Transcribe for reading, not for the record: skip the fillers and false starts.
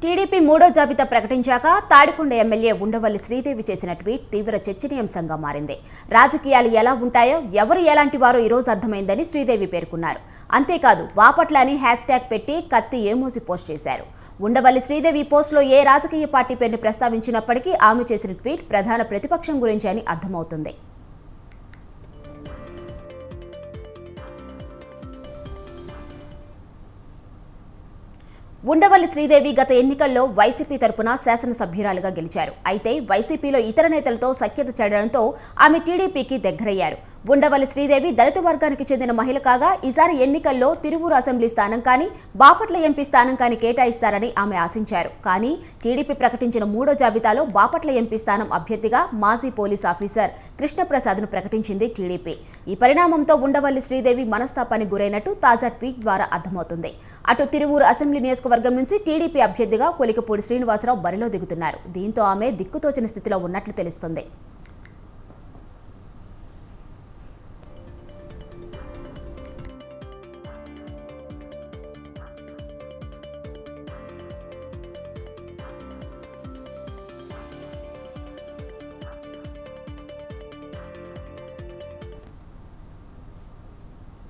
TDP మూడో జాబితా ప్రకటించాక Tadikonda MLA Undavalli Sridevi చేసిన ట్వీట్ తీవ్ర చర్చనీయాంశంగా మారింది. రాజకీయాలు ఎలా ఉంటాయో ఎవరు ఎలాంటి వారో ఈరోజు అర్థమైందని శ్రీదేవి పేర్కొన్నారు. అంతేకాదు బాపట్ల అని హ్యాష్ట్యాగ్ పెట్టి కత్తి ఎమోజీ పోస్ట్ చేశారు. ఉండవల్లి శ్రీదేవి పోస్టులో ఏ రాజకీయ పార్టీ పేరుని ప్రస్తావించినప్పటికీ ఆమె చేసిన ట్వీట్ ప్రధాన ప్రతిపక్షం గురించి అని అర్థమవుతుంది. ఉండవల్లి శ్రీదేవి గత ఎన్నికల్లో వైసీపీ తరపున శాసనసభ్యురాలుగా గెలిచారు. అయితే వైసీపీలో ఇతర నేతలతో సఖ్యత చెడడంతో ఆమె టీడీపీకి దగ్గరయ్యారు. ఉండవల్లి శ్రీదేవి దళిత వర్గానికి చెందిన మహిళ కాగా ఈసారి ఎన్నికల్లో తిరువూరు అసెంబ్లీ స్థానం కానీ బాపట్ల ఎంపీ స్థానం కానీ కేటాయిస్తారని ఆమె ఆశించారు. కానీ టీడీపీ ప్రకటించిన మూడో జాబితాలో బాపట్ల ఎంపీ స్థానం అభ్యర్థిగా మాజీ పోలీస్ ఆఫీసర్ కృష్ణప్రసాద్ను ప్రకటించింది టీడీపీ. ఈ పరిణామంతో ఉండవల్లి శ్రీదేవి మనస్తాపానికి గురైనట్టు తాజా ట్వీట్ ద్వారా అర్థమవుతుంది. అటు తిరువూరు అసెంబ్లీ నియోజకవర్గం నుంచి టీడీపీ అభ్యర్థిగా కొలికపూడి శ్రీనివాసరావు బరిలో దిగుతున్నారు. దీంతో ఆమె దిక్కుతోచని స్థితిలో ఉన్నట్లు తెలుస్తుంది.